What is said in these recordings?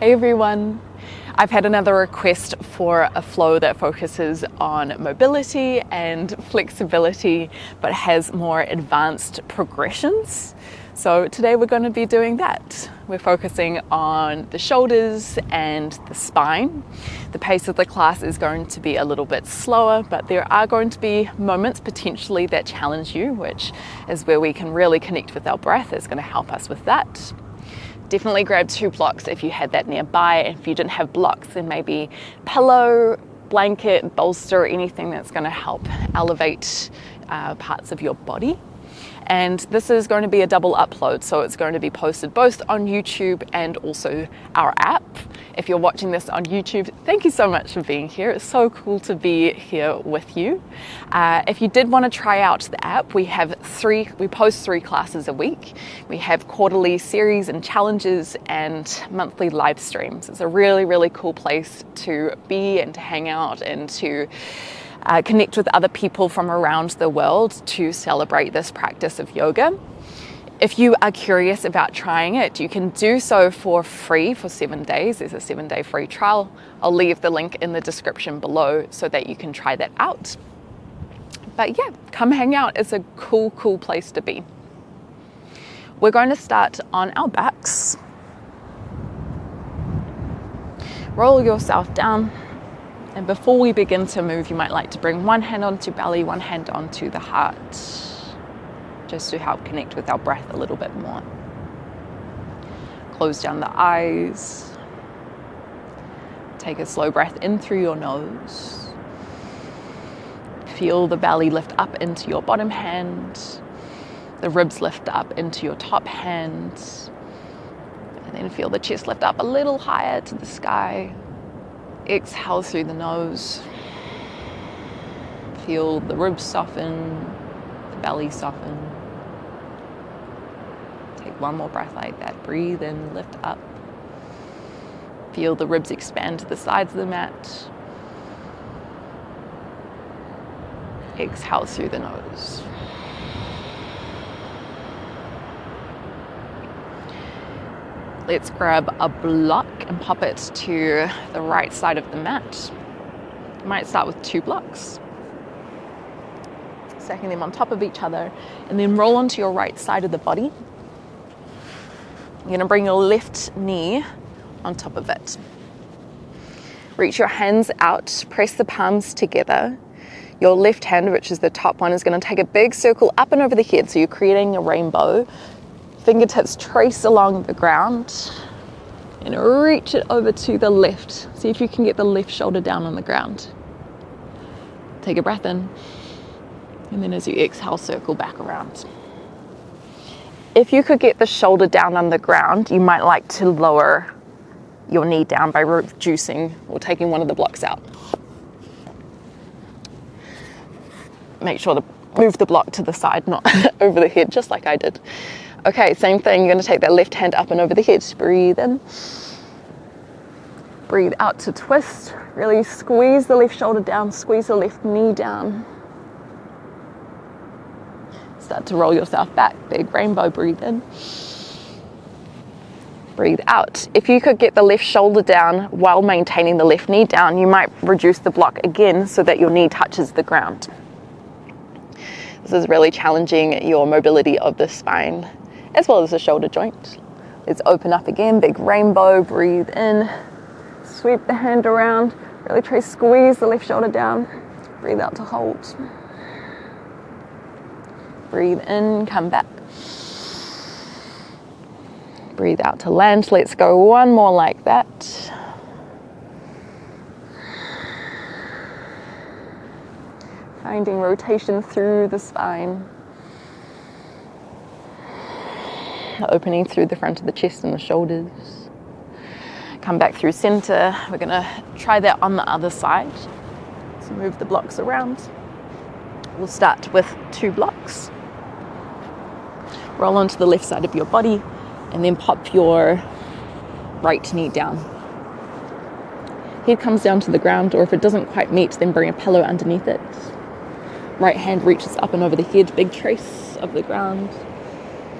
Hey everyone! I've had another request for a flow that focuses on mobility and flexibility but has more advanced progressions. So today we're going to be doing that. We're focusing on the shoulders and the spine. The pace of the class is going to be a little bit slower, but there are going to be moments potentially that challenge you, which is where we can really connect with our breath. It's going to help us with that. Definitely grab 2 blocks if you had that nearby. If you didn't have blocks, then maybe pillow, blanket, bolster, anything that's going to help elevate parts of your body. And this is going to be a double upload, so it's going to be posted both on YouTube and also our app. If you're watching this on YouTube, thank you so much for being here. It's so cool to be here with you. If you did want to try out the app, we post 3 classes a week. We have quarterly series and challenges and monthly live streams. It's a really, really cool place to be and to hang out and to connect with other people from around the world to celebrate this practice of yoga. If you are curious about trying it, you can do so for free for 7 days. There's a 7-day free trial. I'll leave the link in the description below so that you can try that out. But yeah, come hang out. It's a cool, cool place to be. We're going to start on our backs. Roll yourself down. And before we begin to move, you might like to bring one hand onto belly, one hand onto the heart, just to help connect with our breath a little bit more. Close down the eyes. Take a slow breath in through your nose. Feel the belly lift up into your bottom hand, the ribs lift up into your top hand, and then feel the chest lift up a little higher to the sky. Exhale through the nose. Feel the ribs soften, the belly soften. Take one more breath like that. Breathe in, lift up. Feel the ribs expand to the sides of the mat. Exhale through the nose. Let's grab a block and pop it to the right side of the mat. You might start with 2 blocks, stacking them on top of each other, and then roll onto your right side of the body. You're going to bring your left knee on top of it. Reach your hands out, press the palms together. Your left hand, which is the top one, is going to take a big circle up and over the head, so you're creating a rainbow. Fingertips trace along the ground and reach it over to the left. See if you can get the left shoulder down on the ground. Take a breath in, and then as you exhale, circle back around. If you could get the shoulder down on the ground, you might like to lower your knee down by reducing or taking one of the blocks out. Make sure to move the block to the side, not over the head, just like I did. Okay, same thing. You're going to take that left hand up and over the head. Breathe in. Breathe out to twist. Really squeeze the left shoulder down. Squeeze the left knee down. Start to roll yourself back. Big rainbow. Breathe in. Breathe out. If you could get the left shoulder down while maintaining the left knee down, you might reduce the block again so that your knee touches the ground. This is really challenging your mobility of the spine as well as the shoulder joint. Let's open up again, big rainbow, breathe in, sweep the hand around, really try to squeeze the left shoulder down, breathe out to hold. Breathe in, come back. Breathe out to land. Let's go one more like that. Finding rotation through the spine. Opening through the front of the chest and the shoulders. Come back through center. We're going to try that on the other side. So move the blocks around. We'll start with 2 blocks. Roll onto the left side of your body and then pop your right knee down. Head comes down to the ground, or if it doesn't quite meet, then bring a pillow underneath it. Right hand reaches up and over the head, big trace of the ground.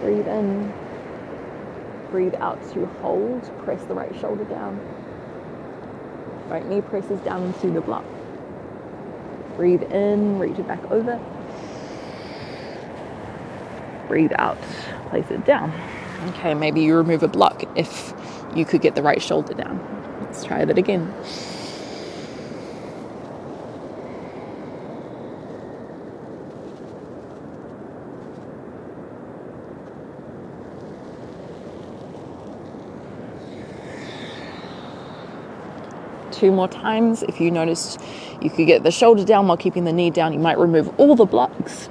Breathe in. Breathe out to hold. Press the right shoulder down. Right knee presses down into the block. Breathe in, reach it back over. Breathe out, place it down. Okay, maybe you remove a block if you could get the right shoulder down. Let's try that again. Two more times. If you noticed you could get the shoulder down while keeping the knee down, you might remove all the blocks.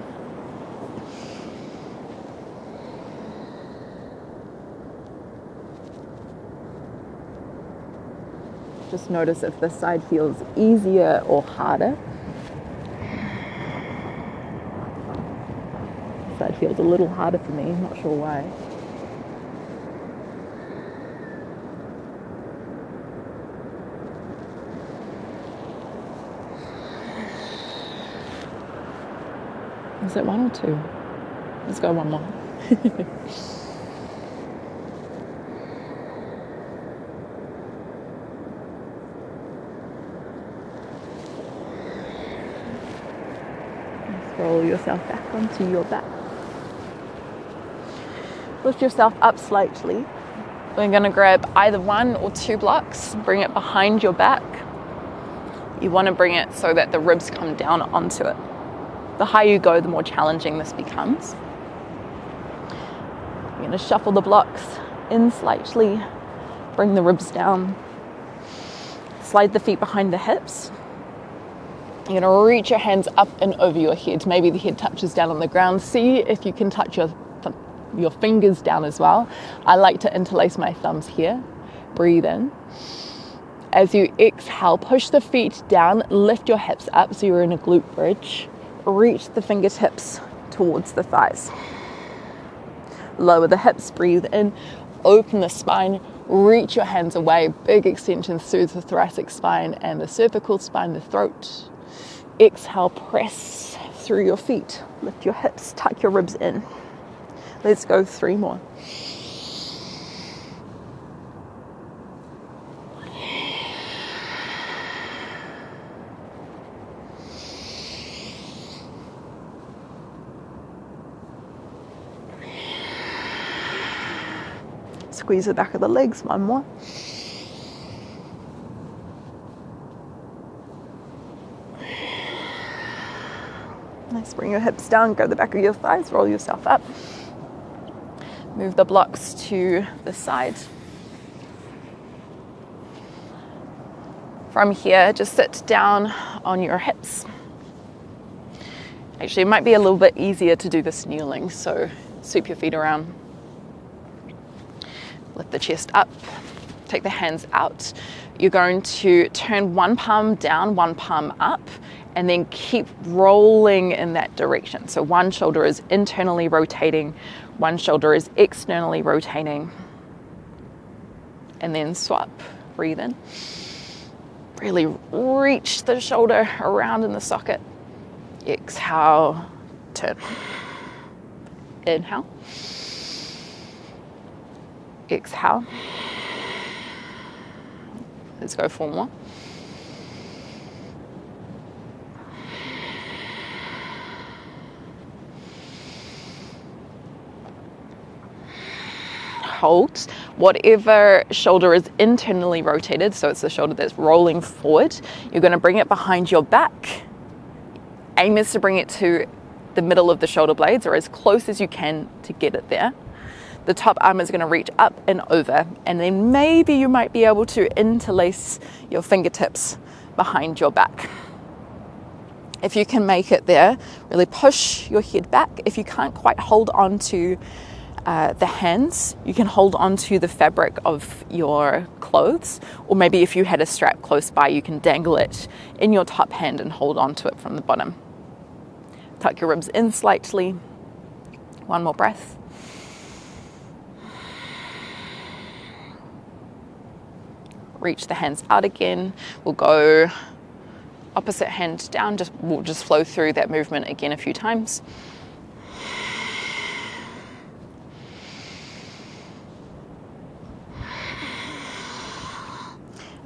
Just notice if this side feels easier or harder. This side feels a little harder for me, not sure why. Is it one or two? Let's go one more. Let's roll yourself back onto your back. Lift yourself up slightly. We're going to grab either one or two blocks, bring it behind your back. You want to bring it so that the ribs come down onto it. The higher you go, the more challenging this becomes. You're going to shuffle the blocks in slightly, bring the ribs down, slide the feet behind the hips. You're going to reach your hands up and over your head. Maybe the head touches down on the ground. See if you can touch your fingers down as well. I like to interlace my thumbs here. Breathe in. As you exhale, push the feet down, lift your hips up so you're in a glute bridge. Reach the fingertips towards the thighs. Lower the hips, breathe in, open the spine, reach your hands away, big extensions through the thoracic spine and the cervical spine, the throat. Exhale, press through your feet, lift your hips, tuck your ribs in. Let's go 3 more. Squeeze the back of the legs, 1 more. Nice, bring your hips down, go the back of your thighs, roll yourself up. Move the blocks to the side. From here, just sit down on your hips. Actually, it might be a little bit easier to do this kneeling, so sweep your feet around. Lift the chest up, take the hands out. You're going to turn one palm down, one palm up, and then keep rolling in that direction. So one shoulder is internally rotating, one shoulder is externally rotating. And then swap, breathe in. Really reach the shoulder around in the socket. Exhale, turn. Inhale. Exhale. Let's go 4 more. Hold. Whatever shoulder is internally rotated, so it's the shoulder that's rolling forward, you're going to bring it behind your back. Aim is to bring it to the middle of the shoulder blades or as close as you can to get it there. The top arm is going to reach up and over, and then maybe you might be able to interlace your fingertips behind your back. If you can make it there, really push your head back. If you can't quite hold on to the hands, you can hold on to the fabric of your clothes, or maybe if you had a strap close by, you can dangle it in your top hand and hold on to it from the bottom. Tuck your ribs in slightly. 1 more breath. Reach the hands out again. We'll go opposite hand down. We'll just flow through that movement again a few times.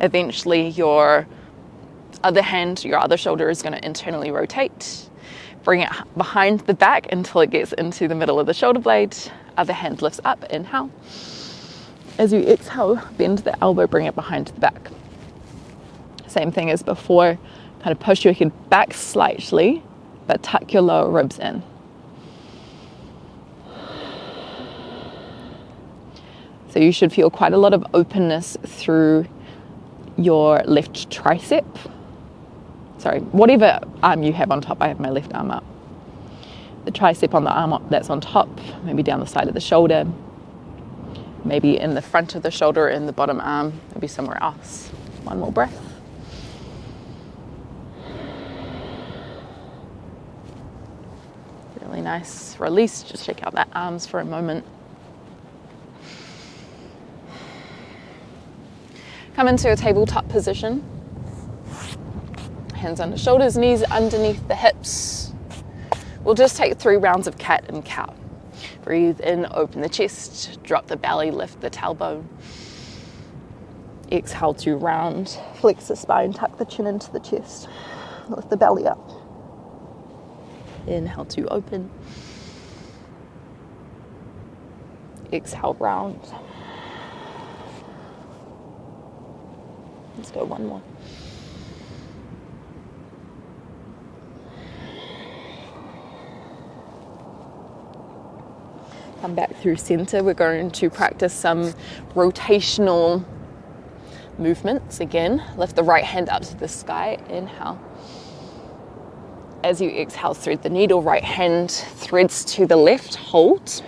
Eventually your other hand, your other shoulder is going to internally rotate. Bring it behind the back until it gets into the middle of the shoulder blade. Other hand lifts up, inhale. As you exhale, bend the elbow, bring it behind the back. Same thing as before, kind of push your head back slightly, but tuck your lower ribs in. So you should feel quite a lot of openness through your left tricep. Sorry, whatever arm you have on top, I have my left arm up. The tricep on the arm that's on top, maybe down the side of the shoulder, maybe in the front of the shoulder, in the bottom arm, maybe somewhere else. One more breath. Really nice release, just shake out that arms for a moment. Come into a tabletop position. Hands under shoulders, knees underneath the hips. We'll just take 3 rounds of cat and cow. Breathe in, open the chest, drop the belly, lift the tailbone. Exhale to round, flex the spine, tuck the chin into the chest, lift the belly up. Inhale to open. Exhale, round. Let's go one more. Come back through center. We're going to practice some rotational movements. Again, lift the right hand up to the sky. Inhale. As you exhale, thread the needle. Right hand threads to the left. Hold.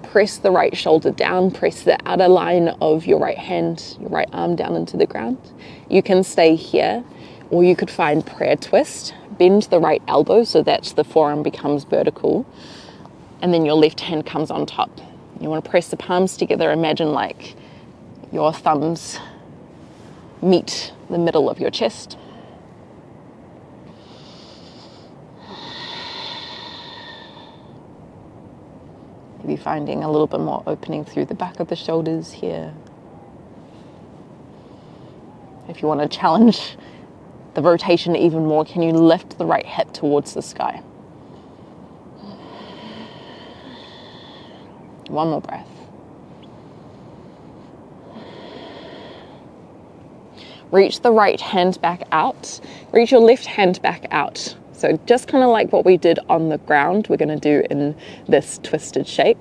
Press the right shoulder down. Press the outer line of your right hand, your right arm down into the ground. You can stay here, or you could find prayer twist. Bend the right elbow so that the forearm becomes vertical. And then your left hand comes on top. You want to press the palms together. Imagine like your thumbs meet the middle of your chest. Maybe finding a little bit more opening through the back of the shoulders here. If you want to challenge the rotation even more, can you lift the right hip towards the sky? One more breath. Reach the right hand back out. Reach your left hand back out. So just kind of like what we did on the ground, we're going to do in this twisted shape.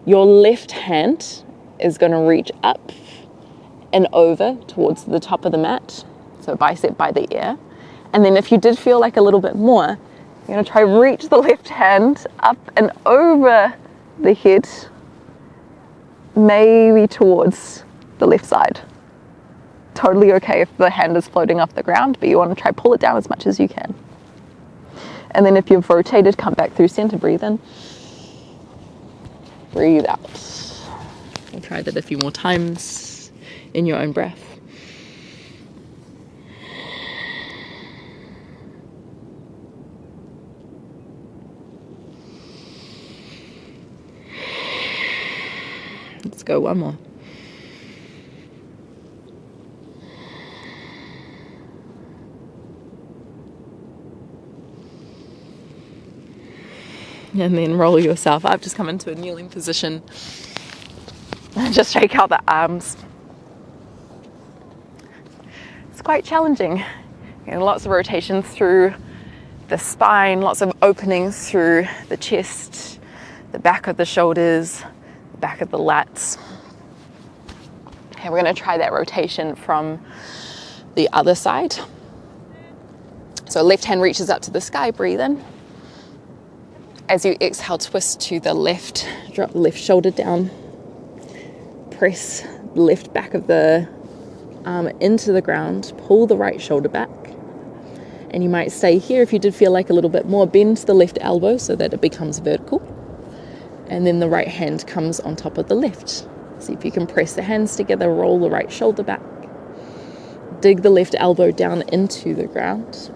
Your left hand is going to reach up and over towards the top of the mat. So bicep by the ear. And then if you did feel like a little bit more, you're going to try reach the left hand up and over the head, maybe towards the left side. Totally okay if the hand is floating off the ground, but you want to try pull it down as much as you can. And then if you've rotated, come back through center, breathe in, breathe out. We'll try that a few more times in your own breath. Let's go one more. And then roll yourself up. Just come into a kneeling position. Just shake out the arms. It's quite challenging. Lots of rotation through the spine, lots of openings through the chest, the back of the shoulders, the back of the lats. Okay, we're going to try that rotation from the other side. So left hand reaches up to the sky, breathe in. As you exhale, twist to the left, drop the left shoulder down, press the left back of the arm into the ground, pull the right shoulder back, and you might stay here if you did feel like a little bit more. Bend the left elbow so that it becomes vertical, and then the right hand comes on top of the left. See if you can press the hands together, roll the right shoulder back, dig the left elbow down into the ground.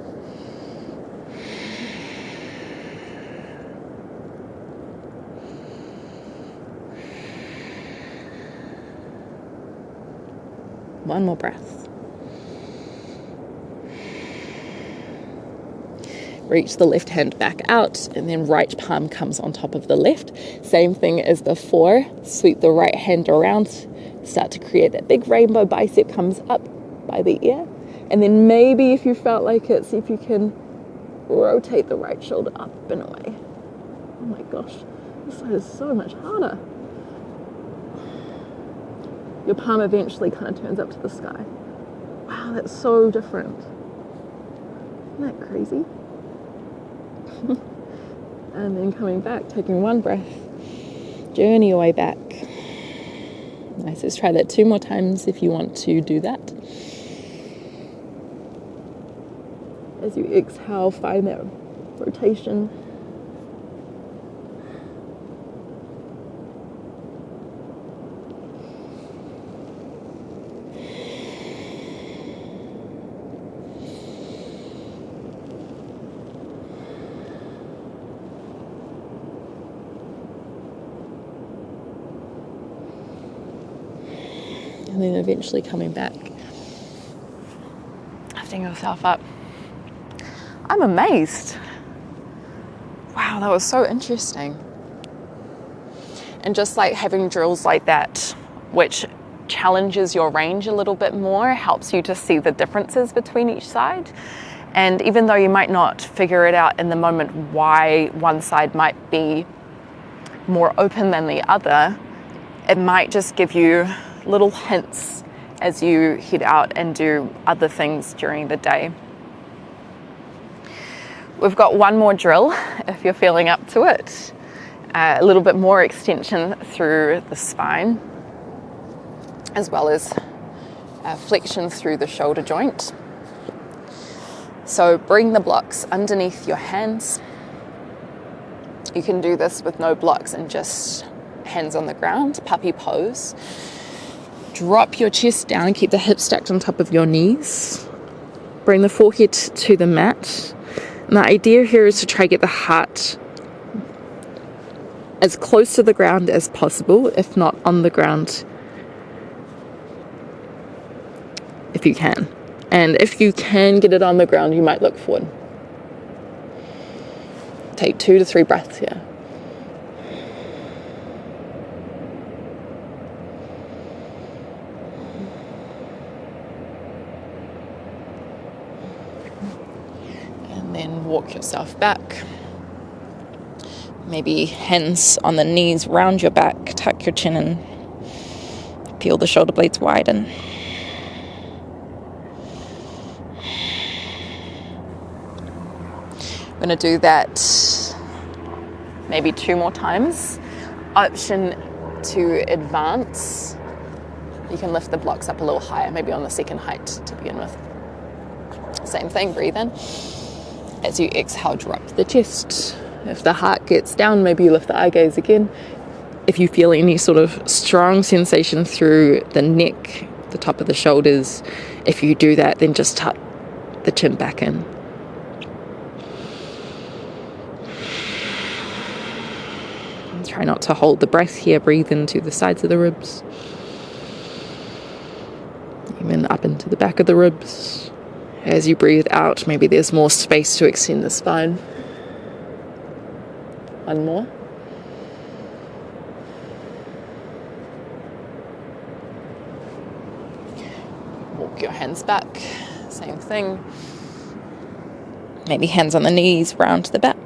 One more breath. Reach the left hand back out, and then right palm comes on top of the left. Same thing as the 4. Sweep the right hand around. Start to create that big rainbow. Bicep comes up by the ear. And then maybe if you felt like it, see if you can rotate the right shoulder up and away. Oh my gosh, this side is so much harder. Your palm eventually kind of turns up to the sky. Wow, that's so different. Isn't that crazy? And then coming back, taking one breath, journey your way back. Nice, let's try that 2 more times if you want to do that. As you exhale, find that rotation. And then eventually coming back, lifting yourself up. I'm amazed. Wow, that was so interesting. And just like having drills like that, which challenges your range a little bit more, helps you to see the differences between each side. And even though you might not figure it out in the moment why one side might be more open than the other, it might just give you little hints as you head out and do other things during the day. We've got one more drill if you're feeling up to it. A little bit more extension through the spine, as well as flexion through the shoulder joint. So bring the blocks underneath your hands. You can do this with no blocks and just hands on the ground, puppy pose. Drop your chest down, keep the hips stacked on top of your knees. Bring the forehead to the mat. And the idea here is to try to get the heart as close to the ground as possible, if not on the ground, if you can. And if you can get it on the ground, you might look forward. Take 2 to 3 breaths here. And then walk yourself back. Maybe hands on the knees, round your back, tuck your chin in, feel the shoulder blades widen. I'm going to do that maybe 2 more times. Option to advance. You can lift the blocks up a little higher, maybe on the second height to begin with. Same thing, breathe in. As you exhale, drop the chest. If the heart gets down, maybe you lift the eye gaze again. If you feel any sort of strong sensation through the neck, the top of the shoulders, if you do that, then just tuck the chin back in. And try not to hold the breath here. Breathe into the sides of the ribs. Even up into the back of the ribs. As you breathe out, maybe there's more space to extend the spine. One more. Walk your hands back. Same thing. Maybe hands on the knees, round to the back.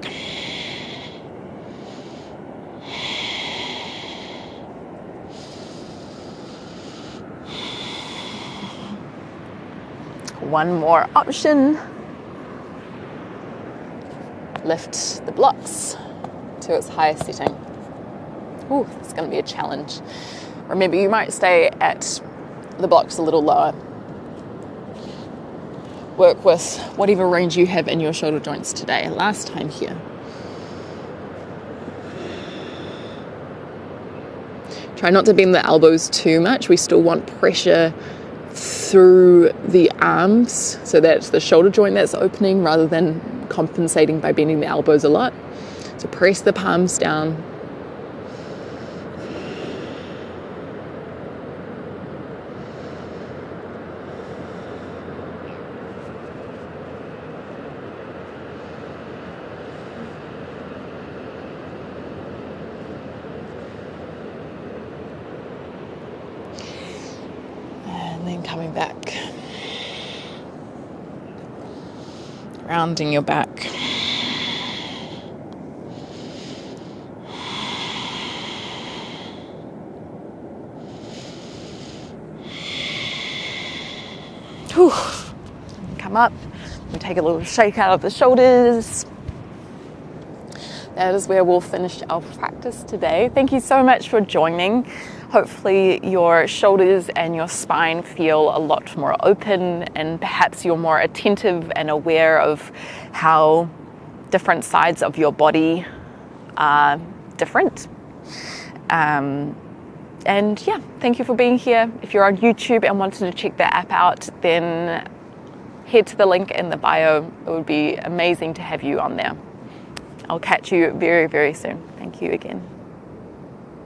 One more option. Lift the blocks to its highest setting. Ooh, it's going to be a challenge. Remember, you might stay at the blocks a little lower. Work with whatever range you have in your shoulder joints today. Last time here. Try not to bend the elbows too much. We still want pressure through the arms, so that's the shoulder joint that's opening rather than compensating by bending the elbows a lot. So press the palms down. coming back. Rounding your back. Whew. Come up and take a little shake out of the shoulders. That is where we'll finish our practice today. Thank you so much for joining. Hopefully your shoulders and your spine feel a lot more open, and perhaps you're more attentive and aware of how different sides of your body are different. And yeah, thank you for being here. If you're on YouTube and wanted to check the app out, then head to the link in the bio. It would be amazing to have you on there. I'll catch you very, very soon. Thank you again.